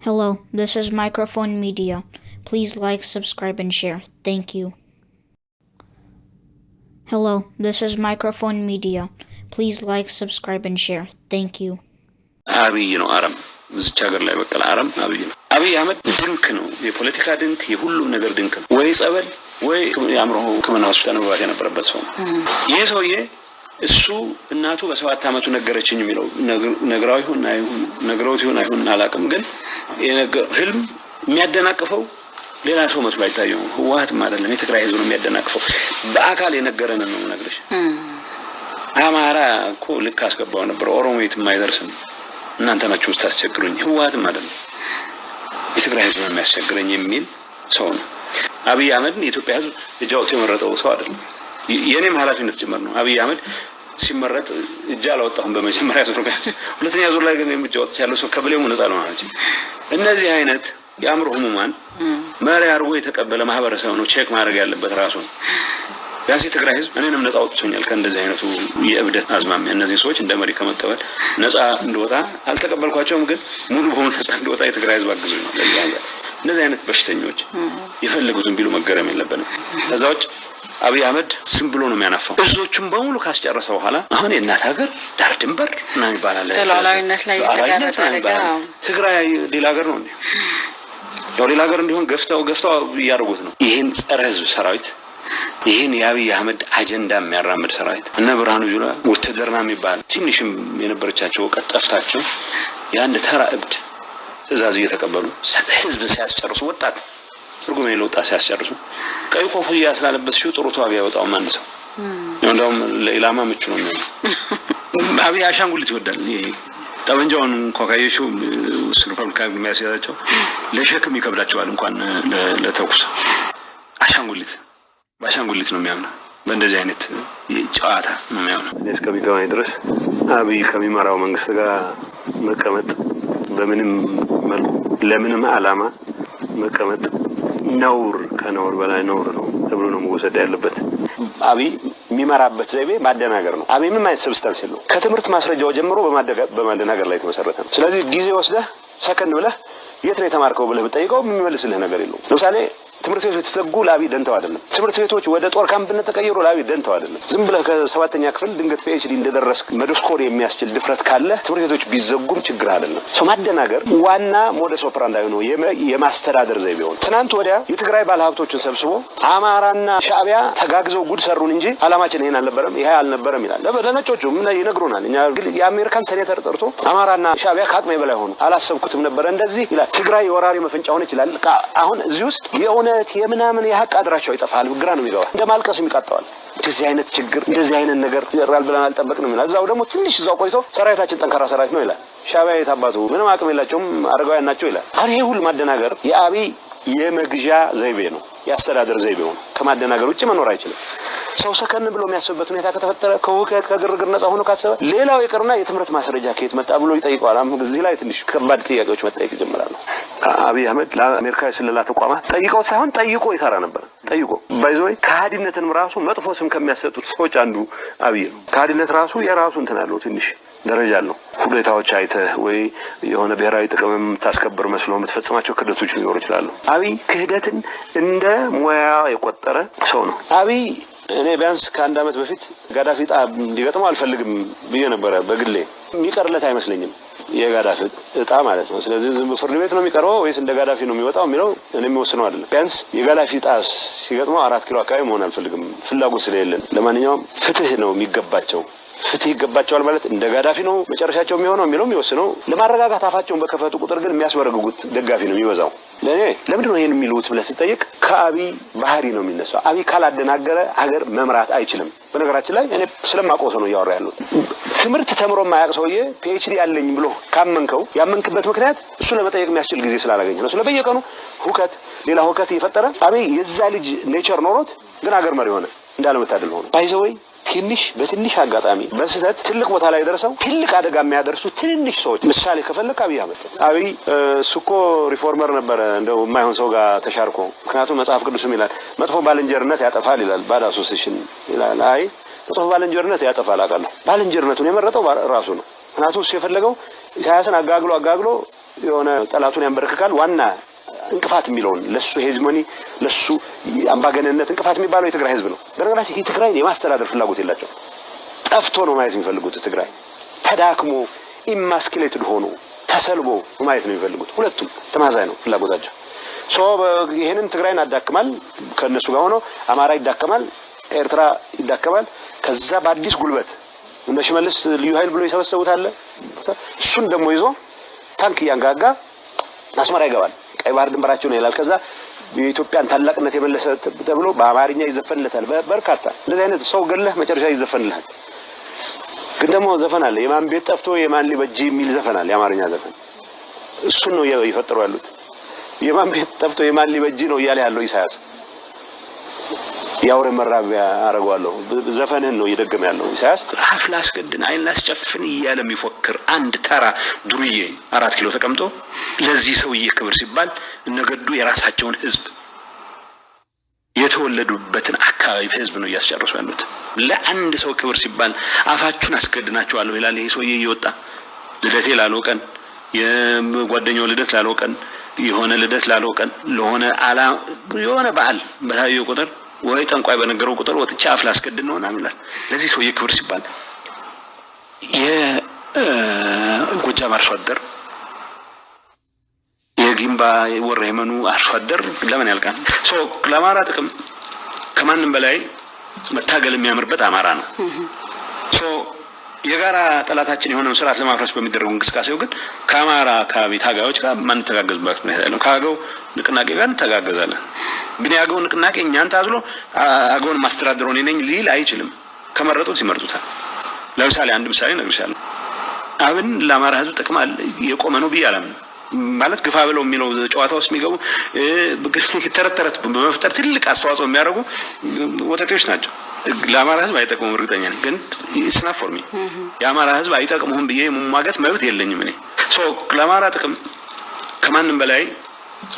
Hello, this is Microphone Media. Please like, subscribe, and share. Thank you. Hello, this is Microphone Media. Please like, subscribe, and share. Thank you. አብይ ነው አረም እዚች ሀገር ላይ በቀለ አረም አብይ ነው። አብይ አህመድ ድንክ ነው፣ የፖለቲካ ድንክ፣ የሁሉም ነገር ድንክ ነው። ወይ ጸበል ወይ የአእምሮ ሕክምና ሆስፒታል መግባት የነበረበት ሰው ነው። ይሄ ሰውዬ እሱ እናቱ በ7 ዓመቱ ነገረችኝ የሚለው ነግራው ይሁን አይሁን ነግራው ይሁን አይሁን አላውቅም፣ ግን ህልም የሚያደናቅፈው ሌላ ሰው መስሎ አይታየውም። ህወሓትም አይደለም የትግራይ ህዝብ ነው የሚያደናቅፈው። በአካል የነገረን ነው ነግረሽ። አማራ እኮ ልክ አስገባው ነበር፣ ኦሮሞ የትም አይደርስም፣ እናንተ ናችሁ ታስቸግሩኝ። ህወሓትም አይደለም የትግራይ ህዝብ ነው የሚያስቸግረኝ የሚል ሰው ነው። አብይ አህመድ የኢትዮጵያ ህዝብ እጃው የመረጠው ሰው አይደለም። የኔም ኃላፊነት ጭምር ነው። አብይ አህመድ ሲመረጥ እጃ አላወጣሁም በመጀመሪያ ዙር፣ ሁለተኛ ዙር ላይ ግን የምጃወጥ ያለው ሰው ከብሌሙ ነፃ ነው ማለት ነው። እነዚህ አይነት የአእምሮ ህሙማን መሪ አድርጎ የተቀበለ ማህበረሰብ ነው ቼክ ማድረግ ያለበት ራሱ ነው። ቢያንስ የትግራይ ህዝብ እኔንም ነፃ አውጥቶኛል ከእንደዚህ አይነቱ የእብደት አዝማሚያ። እነዚህ ሰዎች እንደ መሪ ከመቀበል ነፃ እንደወጣ አልተቀበልኳቸውም፣ ግን ሙሉ በሙሉ ነፃ እንደወጣ የትግራይ ህዝብ አግዞኝ ነው። እነዚህ አይነት በሽተኞች የፈለጉትን ቢሉ መገረም የለብንም። ከዛ ውጭ አብይ አህመድ ዝም ብሎ ነው የሚያናፋው። እዞቹም በሙሉ ካስጨረሰ በኋላ አሁን የእናት ሀገር ዳር ድንበር ምናምን ይባላል፣ ሉዓላዊነት ላይ የተቀረጠ ትግራይ ሌላ ሀገር ነው እንዴ? ያው ሌላ ሀገር እንዲሆን ገፍታው እያደረጉት ነው። ይህን ጸረ ህዝብ ሰራዊት፣ ይህን የአብይ አህመድ አጀንዳ የሚያራምድ ሰራዊት እነ ብርሃኑ ጁላ ውትድርና የሚባል ትንሽም የነበረቻቸው እውቀት ጠፍታቸው የአንድ ተራ እብድ ትእዛዝ እየተቀበሉ ህዝብ ሲያስጨርሱ፣ ወጣት ትርጉም የሌለው ወጣት ሲያስጨርሱ ቀይ ኮፍያ ስላለበስሽው ጥሩ ተዋጊ ያወጣው ማን ሰው እንደውም ለኢላማ ምቹ ነው የሚሆነው። አብይ አሻንጉሊት ይወዳል። ይሄ ጠመንጃውን እንኳን ካየሽው ሪፐብሊካን የሚያስያዛቸው ለሸክም ይከብዳቸዋል እንኳን ለተኩስ። አሻንጉሊት ነው የሚያምነው። በእንደዚህ አይነት ጨዋታ ነው የሚያምነው። እስከሚገባኝ ድረስ አብይ ከሚመራው መንግስት ጋር መቀመጥ በምንም መልኩ ለምንም ዓላማ መቀመጥ ነውር፣ ከነውር በላይ ነውር ነው ተብሎ ነው መወሰድ ያለበት። አብይ የሚመራበት ዘይቤ ማደናገር ነው። አብይ ምንም አይነት ሰብስታንስ የለው። ከትምህርት ማስረጃው ጀምሮ በማደናገር ላይ የተመሰረተ ነው። ስለዚህ ጊዜ ወስደህ ሰከን ብለህ የት ነው የተማርከው ብለህ ብትጠይቀው የሚመልስልህ ነገር የለው። ለምሳሌ ትምህርት ቤቶች ተዘጉ፣ ለአብይ ደንተው አይደለም። ትምህርት ቤቶች ወደ ጦር ካምፕነት ተቀየሩ፣ ለአብይ ደንተው አይደለም። ዝም ብለህ ከ7ኛ ክፍል ድንገት ፒኤችዲ እንደደረስክ መዶስኮር የሚያስችል ድፍረት ካለ ትምህርት ቤቶች ቢዘጉም ችግር አይደለም። ሰው ማደናገር ዋና ሞደስ ኦፐራንዳይ ነው፣ የማስተዳደር ዘይቤ ነው። ትናንት ወዲያ የትግራይ ባለሀብቶችን ሰብስቦ አማራና ሻዕቢያ ተጋግዘው ጉድ ሰሩን እንጂ አላማችን ይሄን አልነበረም ይሄ አልነበረም ይላል። ለነጮቹ ምን ይነግሩናል? እኛ ግን የአሜሪካን ሴኔተር ጠርቶ አማራና ሻዕቢያ ከአቅሜ በላይ ሆኑ፣ አላሰብኩትም ነበር እንደዚህ ይላል። ትግራይ የወራሪ መፈንጫ ሆነች ይላል። አሁን እዚህ ውስጥ የሆነ የምናምን የሀቅ አድራሻው ይጠፋል። ግራ ነው የሚገባ፣ እንደማልቀስ የሚቃጣዋል። እንደዚህ አይነት ችግር እንደዚህ አይነት ነገር ይራል ብለን አልጠበቅንም ይላል። እዛው ደግሞ ትንሽ እዛው ቆይቶ ሰራዊታችን ጠንካራ ሰራዊት ነው ይላል። ሻዕቢያ የታባቱ ምንም አቅም የላቸውም አረጋውያን ናቸው ይላል። አሁን ይሄ ሁሉ ማደናገር የአብይ የመግዣ ዘይቤ ነው፣ ያስተዳደር ዘይቤው ነው። ከማደናገር ውጭ መኖር አይችልም። ሰው ሰከን ብሎ የሚያስብበት ሁኔታ ከተፈጠረ ከውከት ከግርግር ነፃ ሆኖ ካሰበ ሌላው ይቅርና የትምህርት ማስረጃ ከየት መጣ ብሎ ይጠይቀዋል። አሁን እዚህ ላይ ትንሽ ከባድ ጥያቄዎች መጠየቅ ይጀምራሉ። አብይ አህመድ ለአሜሪካ የስለላ ተቋማት ጠይቀው ሳይሆን ጠይቆ ይሰራ ነበር። ጠይቆ ባይዞይ ከሃዲነትንም ራሱ መጥፎ ስም ከሚያሰጡት ሰዎች አንዱ አብይ ነው። ከሃዲነት ራሱ የራሱ እንትን አለው፣ ትንሽ ደረጃ አለው። ሁኔታዎች አይተህ ወይ የሆነ ብሔራዊ ጥቅምም ታስከብር መስሎ የምትፈጽማቸው ክህደቶች ሊኖሩ ይችላሉ። አብይ ክህደትን እንደ ሙያ የቆጠረ ሰው ነው። አብይ እኔ ቢያንስ ከ1 ዓመት በፊት ጋዳፊ ዕጣ እንዲገጥመው አልፈልግም ብዬ ነበረ። በግሌ የሚቀርለት አይመስለኝም የጋዳፊ ዕጣ ማለት ነው። ስለዚህ ዝም ፍርድ ቤት ነው የሚቀርበው ወይስ እንደ ጋዳፊ ነው የሚወጣው የሚለው እኔ የሚወስነው አይደለም። ቢያንስ የጋዳፊ ዕጣ ሲገጥመው 4 ኪሎ አካባቢ መሆን አልፈልግም፣ ፍላጎት ስለሌለን። ለማንኛውም ፍትህ ነው የሚገባቸው። ፍትህ ይገባቸዋል ማለት እንደ ጋዳፊ ነው መጨረሻቸው የሚሆነው የሚለው የሚወስነው። ለማረጋጋት አፋቸውን በከፈቱ ቁጥር ግን የሚያስበረግጉት ደጋፊ ነው የሚበዛው። ለኔ ለምንድን ነው ይሄን የሚሉት ብለህ ሲጠይቅ ከአብይ ባህሪ ነው የሚነሳው። አብይ ካላደናገረ ሀገር መምራት አይችልም። በነገራችን ላይ እኔ ስለማውቀው ሰው ነው እያወራ ያለሁት። ትምህርት ተምሮ የማያውቅ ሰውዬ ፒኤችዲ ያለኝ ብሎ ካመንከው ያመንክበት ምክንያት እሱ ለመጠየቅ የሚያስችል ጊዜ ስላላገኘ ነው። ስለበየቀኑ ሁከት ሌላ ሁከት እየፈጠረ አብይ የዛ ልጅ ኔቸር ኖሮት ግን ሀገር መሪ ሆነ። እንዳለመታደል ሆነ። ባይዘወይ በትንሽ አጋጣሚ በስህተት ትልቅ ቦታ ላይ ደርሰው ትልቅ አደጋ የሚያደርሱ ትንሽ ሰዎች ምሳሌ ከፈለክ አብይ አህመድ። አብይ እሱኮ ሪፎርመር ነበረ እንደው የማይሆን ሰው ጋር ተሻርኮ። ምክንያቱም መጽሐፍ ቅዱስም ይላል መጥፎ ባልንጀርነት ያጠፋል ይላል፣ ባድ አሶሲዬሽን ይላል። አይ መጥፎ ባልንጀርነት ያጠፋል አውቃለሁ። ባልንጀርነቱን የመረጠው ራሱ ነው። ምክንያቱም እሱ የፈለገው ኢሳያስን አጋግሎ የሆነ ጠላቱን ያንበረክካል ዋና እንቅፋት የሚለውን ለሱ ሄዝሞኒ ለሱ አምባገነንነት እንቅፋት የሚባለው የትግራይ ህዝብ ነው በነገራችን የትግራይ የማስተዳደር ፍላጎት የላቸው ጠፍቶ ነው ማየት የሚፈልጉት ትግራይ ተዳክሞ ኢማስኩሌትድ ሆኖ ተሰልቦ ማየት ነው የሚፈልጉት ሁለቱም ተማዛይ ነው ፍላጎታቸው ይሄንን ትግራይን አዳክማል ከነሱ ጋር ሆኖ አማራ ይዳከማል ኤርትራ ይዳከማል ከዛ በአዲስ ጉልበት እንደ ሽመልስ ልዩ ኃይል ብሎ ይሰበሰቡት አለ እሱን ደሞ ይዞ ታንክ ያንጋጋ አስመራ ይገባል ቀይ ባህር ድንበራቸው ነው ይላል ከዛ የኢትዮጵያን ታላቅነት የመለሰ ተብሎ በአማርኛ ይዘፈንለታል በርካታ እንደዚህ አይነት ሰው ገለህ መጨረሻ ይዘፈንልሃል ግን ደሞ ዘፈን አለ የማን ቤት ጠፍቶ የማን ሊበጂ የሚል ዘፈን አለ የአማርኛ ዘፈን እሱ ነው ይፈጥሩ ያሉት የማን ቤት ጠፍቶ የማን ሊበጂ ነው ይያለ ያለው ኢሳያስ ያውረ መራቢያ አረጋዋለሁ ዘፈንህን ነው እየደገመ ያለው ኢሳያስ አፍላስ ገድን አይላስ ጨፍን ይያለ የሚፎክር አንድ ተራ ዱርዬ 4 ኪሎ ተቀምጦ ለዚህ ሰውዬ ክብር ሲባል እነገዱ የራሳቸውን ህዝብ የተወለዱበትን አካባቢ ህዝብ ነው ያስጨርሱ ያሉት ለአንድ ሰው ክብር ሲባል አፋችሁን አስገድናቸዋለሁ ይላል ይሄ ሰውዬ ይወጣ ልደቴ ላልወቀን የጓደኛው ልደት ላልወቀን የሆነ ልደት ላልወቀን ለሆነ አላ የሆነ በዓል በታየው ቁጥር ወይ ጠንቋይ በነገረው ቁጥር ወጥቻ አፍላ አስገድን ነውና ይላል ለዚህ ሰውዬ ክብር ሲባል የጎጃም አርሶ አደር የጊምባ ወረየመኑ አርሶ አደር ለምን ያልቃል ለአማራ ጥቅም ከማንም በላይ መታገል የሚያምርበት አማራ ነው የጋራ ጠላታችን የሆነውን ስርዓት ለማፍረስ በሚደረጉ እንቅስቃሴው ግን ከአማራ አካባቢ ታጋዮች ጋር ማን ተጋገዝባት ነው ያለው ካገው ንቅናቄ ጋር ተጋገዛለን ግን ያገው ንቅናቄ እኛን ታዝሎ አገውን ማስተዳደር ሆነ ነኝ ሊል አይችልም ከመረጡት ይመርጡታል ለምሳሌ አንድ ምሳሌ ነግርሻለሁ አብን ለአማራ ህዝብ ጥቅም የቆመ ነው ብያለም ማለት ግፋ ብለው የሚለው ጨዋታው ውስጥ የሚገቡ ተረተረት በመፍጠር ትልቅ አስተዋጽኦ የሚያደርጉ ወጣቶች ናቸው ለአማራ ህዝብ አይጠቅሙም እርግጠኛ ነኝ ግን ኢስና ፎርሚ የአማራ ህዝብ አይጠቅሙም ብዬ መሟገት መብት የለኝም እኔ ለአማራ ጥቅም ከማንም በላይ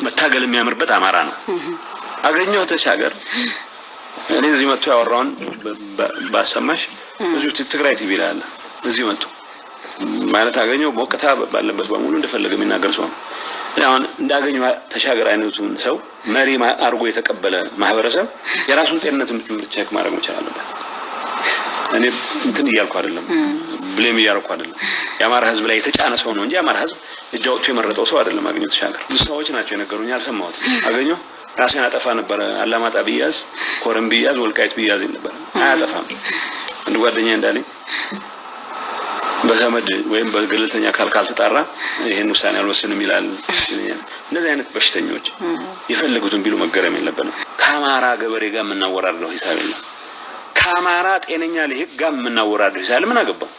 መታገል የሚያምርበት አማራ ነው አገኘው ተሻገር እኔ እዚህ መጥቶ ያወራውን ባሰማሽ እዚሁ ትግራይ ቲቪ ላይ አለ እዚህ መጥቶ ማለት አገኘው ወቀታ ባለበት በሙሉ እንደፈለገ የሚናገር ሰው አሁን እንዳገኘው ተሻገር አይነቱን ሰው መሪ አርጎ የተቀበለ ማህበረሰብ የራሱን ጤንነት ቼክ ማድረግ መቻል አለበት እኔ እንትን ይያልኩ አይደለም ብሌም ይያርኩ አይደለም የአማራ ህዝብ ላይ የተጫነ ሰው ነው እንጂ የአማራ ህዝብ እጃውቶ የመረጠው ሰው አይደለም አገኘው ተሻገር ሰዎች ናቸው የነገሩኝ አልሰማሁት አገኘው ራሴን አጠፋ ነበር አላማጣ ቢያዝ ኮረም ቢያዝ ወልቃይት ቢያዝ ነበር አያጠፋም እንደ ጓደኛ እንዳለኝ በዘመድ ወይም በግልተኛ አካል ተጣራ ይሄን ውሳኔ አልወሰንም ይላል እነዚህ አይነት በሽተኞች የፈለጉትን ቢሉ መገረም የለበንም ከአማራ ገበሬ ጋር ምናወራረደው ሂሳብ የለም ከአማራ ጤነኛ ለህግ ጋር ምናወራረደው ሂሳብ ምን አገባው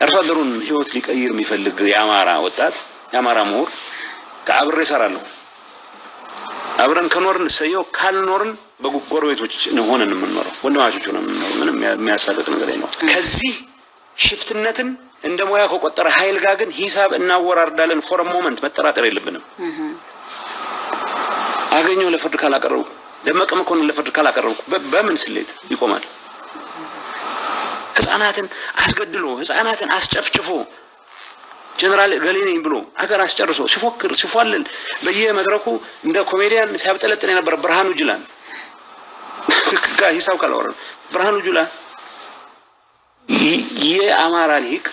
አርሶ አደሩን ህይወት ሊቀይር የሚፈልግ የአማራ ወጣት የአማራ ምሁር ከአብሬ ሰራለሁ አብረን ከኖርን ሰየው ካልኖርን በጎረቤቶች ሆነን የምንኖረው ወንድማቾች ሆነን ምንም የሚያሳልጥ ነገር የለም ከዚህ ሽፍትነትን እንደሞያ ከቆጠረ ኃይል ጋር ግን ሂሳብ እናወራርዳለን ፎር ሞመንት መጠራጠር የለብንም አገኘው ለፍርድ ካላቀረቡ ደመቀም ኮን ለፍርድ ካላቀረቡ በምን ስሌት ይቆማል ህፃናትን አስገድሎ ህፃናትን አስጨፍጭፎ ጀነራል ገሌኔን ብሎ አገር አስጨርሶ ሲፎክር ሲፏልል በየመድረኩ እንደ ኮሜዲያን ሲያብጠለጥን የነበረ ብርሃኑ ጁላን ጋር ሂሳብ ካላወራ ብርሃኑ ጁላ የአማራ ሊቅ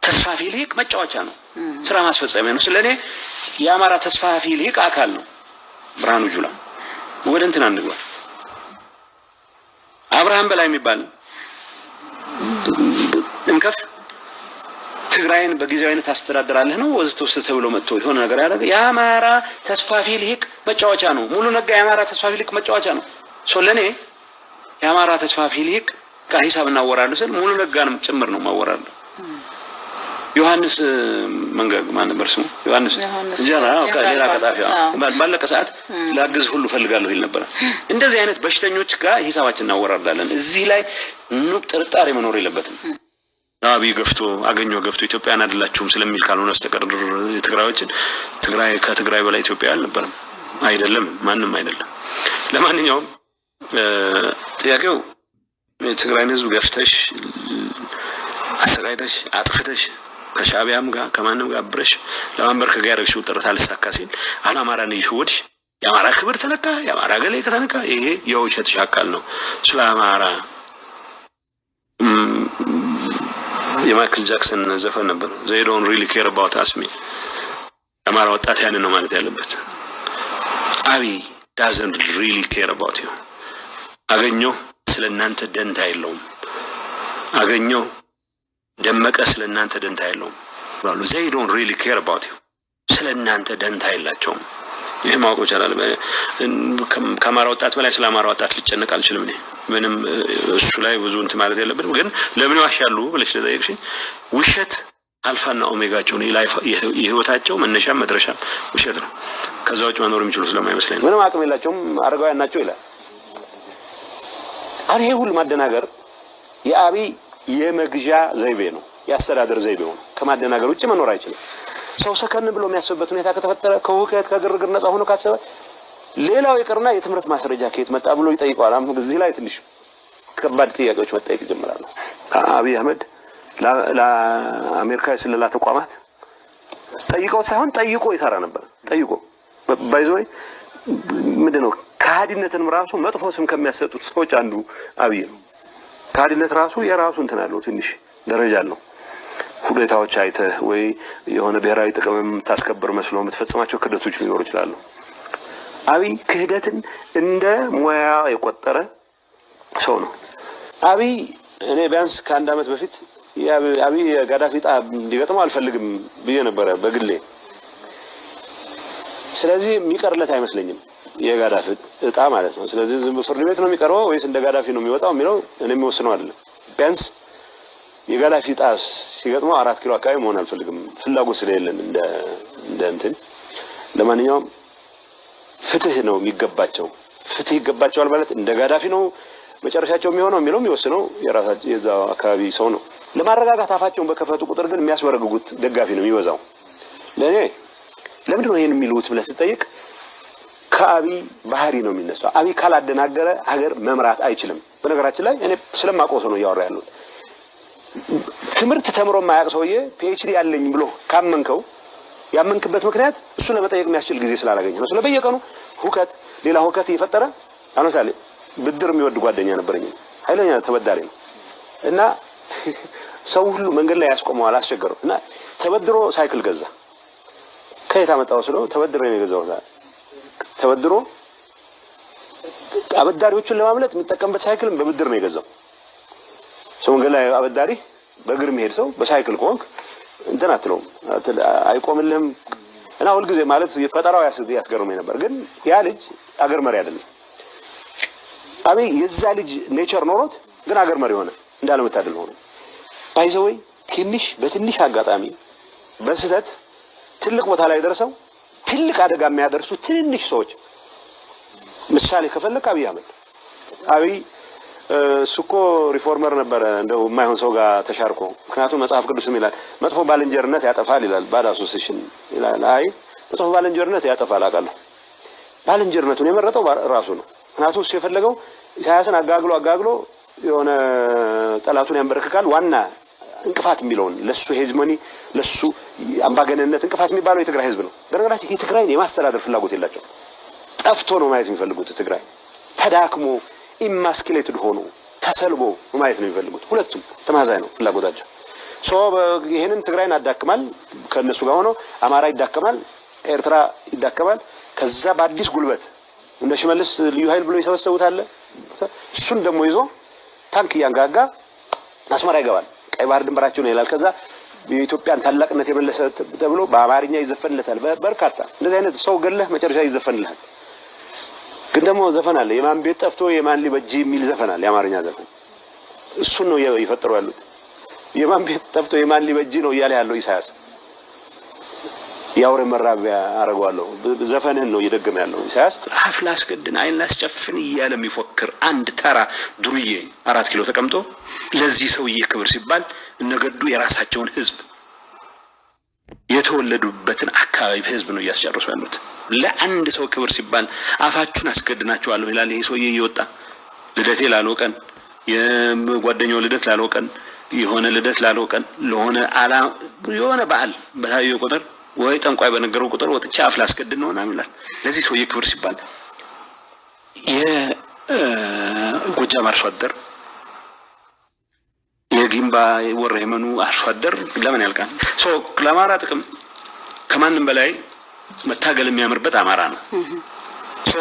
ተስፋፊ ሊቅ መጫወቻ ነው ስራ ማስፈጸሚያ ነው ስለኔ የአማራ ተስፋፊ ሊቅ አካል ነው ብርሃኑ ጁላ ወደ እንትና እንግባ አብርሃም በላይ የሚባል እንከፍ ትግራይን በጊዜያዊነት አስተዳደራለህ ነው ወዝተውስ ተብሎ መጥቶ ይሆነ ነገር ያደረገ የአማራ ተስፋፊ ሊቅ መጫወቻ ነው ሙሉ ነጋ የአማራ ተስፋፊ ሊቅ መጫወቻ ነው ሶለኔ የአማራ ተስፋፊ ሊቅ ከሂሳብና ወራለሁ ስል ሙሉ ነጋንም ጭምር ነው ማወራለሁ ዮሐንስ መንገግ ማን ነበር ስሙ ዮሐንስ ጀራ ከሌላ ከጣፊያ ባለቀ ሰዓት ላግዝ ሁሉ ፈልጋለሁ ይል ነበር እንደዚህ አይነት በሽተኞች ጋር ሂሳባችንን እናወራርዳለን እዚህ ላይ ኑቅ ጥርጣሬ መኖር የለበትም አብይ ገፍቶ አገኘው ገፍቶ ኢትዮጵያን አይደላችሁም ስለሚል ካልሆነ በስተቀር ትግራዮችን ትግራይ ከትግራይ በላይ ኢትዮጵያ አልነበረም አይደለም ማንንም አይደለም ለማንኛውም ጥያቄው ትግራይን ህዝብ ገፍተሽ አሰቃይተሽ አጥፍተሽ ከሻቢያም ጋር ከማንም ጋር አብረሽ ለማንበርከክ ጋር ያደረግሽው ጥረት አልሳካ ሲል አማራን ይሽወድሽ የአማራ ክብር ተነካ የአማራ ገሌ ከተነካ ይሄ የውሸት ሻካል ነው ስለ አማራ የማይክል ጃክሰን ዘፈን ነበር they don't really care about us me አማራ ወጣት ያን ነው ማለት ያለበት አቢ doesn't really care about you አገኘው ስለናንተ ደንታ የለውም አገኘው ደመቀ ስለናንተ ደንታ የለውም ባሉ they don't really care about you ስለናንተ ደንታ የላቸውም ይሄ ማወቅ ይችላል ከአማራ ወጣት በላይ ስለ አማራ ወጣት ሊጨነቅ አልችልም ነኝ ምንም እሱ ላይ ብዙ እንት ማለት የለብንም ግን ለምን ዋሻሉ ብለሽ ለጠየቅሽኝ ውሸት አልፋና ኦሜጋቸው ነው የህይወታቸው መነሻ መድረሻ ውሸት ነው ከዛውጭ መኖር የሚችሉ ስለማይመስለኝ ምንም አቅም የላቸውም አረጋውያን ናቸው ይላል አሬ ሁሉ ማደናገር የአቢ የመግዣ ዘይቤ ነው ያስተዳደር ዘይቤ ነው ከማደናገር ውጭ መኖር አይችልም ሰው ሰከን ብሎ የሚያስበበት ሁኔታ ከተፈጠረ ከውከት ከግርግር ነፃ ሆኖ ካሰበ ሌላው ይቀርና የትምረት ማስረጃ ከየት መጣ ብሎ ይጠይቀዋል አሁን እዚህ ላይ ትንሽ ከባድ ጥያቄዎች መጠየቅ ይጀምራሉ አብይ አህመድ ለአሜሪካ የስለላ ተቋማት ጠይቀው ሳይሆን ጠይቆ ይሰራ ነበር ጠይቆ ባይዞይ ምንድነው ካዲነትን ራሱ መጥፎ ስም ከሚያሰጡት ሰዎች አንዱ አብይ ነው ካዲነት ራሱ የራሱ እንትን አለው ትንሽ ደረጃ አለው ሁኔታዎች አይተ ወይ የሆነ ብሔራዊ ጥቅምም ታስከብር መስሎ የምትፈጽማቸው ክህደቶች ሊኖሩ ይችላሉ አብይ ክህደትን እንደ ሙያ የቆጠረ ሰው ነው አብይ እኔ ቢያንስ ከአንድ አመት በፊት አብይ ጋዳፊ ጣ እንዲገጥመው አልፈልግም ብዬ ነበር በግሌ ስለዚህ የሚቀርለት አይመስለኝም የጋዳፊ እጣ ማለት ነው ስለዚህ ዝም ፍርድ ቤት ነው የሚቀርበው ወይስ እንደ ጋዳፊ ነው የሚወጣው የሚለው እኔ የሚወስነው አይደለም ቢያንስ የጋዳፊ ጣስ ሲገጥመው 4 ኪሎ አካባቢ መሆን አልፈልግም ፍላጎት ስለሌለን እንደ እንትን ለማንኛውም ፍትህ ነው የሚገባቸው ፍትህ ይገባቸዋል ማለት እንደ ጋዳፊ ነው መጨረሻቸው የሚሆነው የሚለው የሚወስነው የራሳቸው የዛው አካባቢ ሰው ነው ለማረጋጋት አፋቸውን በከፈቱ ቁጥር ግን የሚያስበረግጉት ደጋፊ ነው የሚወዛው ለኔ ለምን ነው ይሄን የሚሉት ብለህ ስትጠይቅ ከአብይ ባህሪ ነው የሚነሳው አብይ ካላደናገረ ሀገር መምራት አይችልም በነገራችን ላይ እኔ ስለማቆሰው ነው ያወራ ያለው ትምርት ተምሮ ማያቅ ሰውዬ ፒኤችዲ ያለኝ ብሎ ካመንከው ያመንክበት ምክንያት እሱ ለመጠየቅ የሚያስችል ጊዜ ስላላገኘ ነው ስለበየቀኑ ሁከት ሌላ ሁከት እየፈጠረ አነሳለ ብድር የሚወድ ጓደኛ ነበርኝ ኃይለኛ ተበዳሪ ነው እና ሰው ሁሉ መንገድ ላይ ያስቆመዋል አስቸገረው እና ተበድሮ ሳይክል ገዛ ከየት አመጣው ስለው ተበድሮ ነው የገዛው ተበድሮ አበዳሪዎችን ለማምለጥ የሚጠቀምበት ሳይክልን በብድር ነው የገዛው ሰው መንገድ ላይ አበዳሪ በእግር መሄድ ሰው በሳይክል ኮንክ እንትን አትለው አይቆምልህም እና ሁሉ ጊዜ ማለት የፈጠራው ያስገርመኝ ነበር ግን ያ ልጅ አገር መሪ አይደለም አብይ የዛ ልጅ ኔቸር ኖሮት ግን አገር መሪ ሆነ እንዳለመታደል ሆነ ባይዘወይ በትንሽ አጋጣሚ በስህተት ትልቅ ቦታ ላይ ደርሰው ትልቅ አደጋ የሚያደርሱ ትንንሽ ሰዎች ምሳሌ ከፈለክ አብይ አህመድ አብይ ሱኮ ሪፎርመር ነበር እንደው የማይሆን ሰው ጋር ተሻርኮ ምክንያቱም መጽሐፍ ቅዱስም ይላል መጥፎ ባልንጀርነት ያጠፋል ይላል ባድ አሶሲዬሽን ይላል አይ መጥፎ ባልንጀርነት ያጠፋል አቃለሁ ባልንጀርነቱን የመረጠው ራሱ ነው ምክንያቱም እሱ የፈለገው ኢሳያስን አጋግሎ የሆነ ጠላቱን ያንበረክካል ዋና እንቅፋት የሚለውን ለሱ ሄጅሞኒ ለሱ አምባገነንነት እንቅፋት የሚባለው የትግራይ ህዝብ ነው በነገራችን የትግራይን የማስተዳደር ፍላጎት የላቸው ጠፍቶ ነው ማየት የሚፈልጉት ትግራይ ተዳክሞ ኢማስኪሌትድ ሆኖ ተሰልቦ ማየት ነው የሚፈልጉት ሁለቱም ተማዛይ ነው ፍላጎታቸው ይሄንን ትግራይን አዳክማል ከነሱ ጋር ሆኖ አማራ ይዳከማል ኤርትራ ይዳከማል ከዛ በአዲስ ጉልበት እንደ ሽመልስ ልዩ ኃይል ብሎ ይሰበሰቡታል እሱን ደግሞ ይዞ ታንክ ያንጋጋ አስመራ ይገባል ቀይ ባህር ድንበራቸው ነው ይላል ከዛ የኢትዮጵያን ታላቅነት የመለሰ ተብሎ በአማርኛ ይዘፈንለታል በርካታ እንደዚህ አይነት ሰው ገለህ መጨረሻ ይዘፈንልሃል ግን ደግሞ ዘፈን አለ የማን ቤት ጠፍቶ የማን ሊበጂ የሚል ዘፈን አለ የአማርኛ ዘፈን እሱ ነው ይፈጠሩ ያሉት የማን ቤት ጠፍቶ የማን ሊበጂ ነው ይያለ ያለው ኢሳያስ ያውረ መራቢያ አረጋዋለሁ ዘፈንህን ነው እየደገመ ያለው ኢሳያስ አፍላስ ገድን አይላስ ጨፍን ይያለ የሚፎክር አንድ ተራ ዱርዬ 4 ኪሎ ተቀምጦ ለዚህ ሰውዬ ክብር ሲባል እነገዱ የራሳቸውን ህዝብ የተወለዱበትን አካባቢ ህዝብ ነው ያስጨርሱ ያሉት ለአንድ ሰው ክብር ሲባል አፋችሁን አስገድናችኋለሁ ይላል ይሄ ሰውዬ ይወጣ ልደቴ ላልወቀን የጓደኛው ልደት ላልወቀን የሆነ ልደት ላለው ቀን ለሆነ አላ የሆነ በዓል በታየው ቁጥር ወይ ጠንቋይ በነገረው ቁጥር ወጥቻ አፍላ አስቀድን ነው እናምላል ለዚህ ሰው የክብር ሲባል የጎጃም አርሶ አደር የጊምባ ወረየመኑ አርሶ አደር ለምን ያልቃል ሶ ለአማራ ጥቅም ከማንም በላይ መታገል የሚያምርበት አማራ ነው ሶ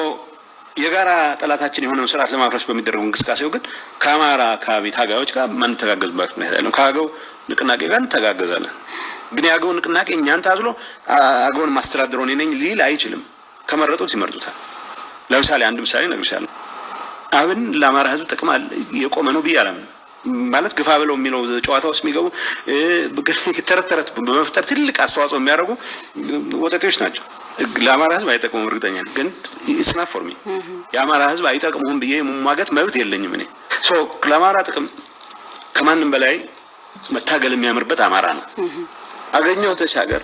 የጋራ ጠላታችን የሆነው ስርዓት ለማፍረስ በሚደረገው እንቅስቃሴው ግን ከአማራ አካባቢ ታጋዮች ጋር ማን ተጋገዝባት ነው ያለው ካገው ንቅናቄ ጋር ተጋገዛለን ግን ያገው ንቅናቄ እኛን ታዝሎ አገውን ማስተዳደሩን ነኝ ሊል አይችልም ከመረጡት ይመርጡታል ለምሳሌ አንድ ምሳሌ ነግርሻለሁ አብን ለአማራ ህዝብ ጥቅም የቆመ ነው ቢያለም ማለት ግፋ ብለው የሚለው ጨዋታ ውስጥ የሚገቡ ተረተረት በመፍጠር ትልቅ አስተዋጽኦ የሚያደርጉ ወጣቶች ናቸው ለአማራ ህዝብ አይጠቅሙም እርግጠኛ ነኝ ግን it's not for me የአማራ ህዝብ አይጠቅሙም ብዬ መሟገት መብት የለኝም እኔ ሶ ለአማራ ጥቅም ከማንም በላይ መታገል የሚያምርበት አማራ ነው አገኘው ተሻገር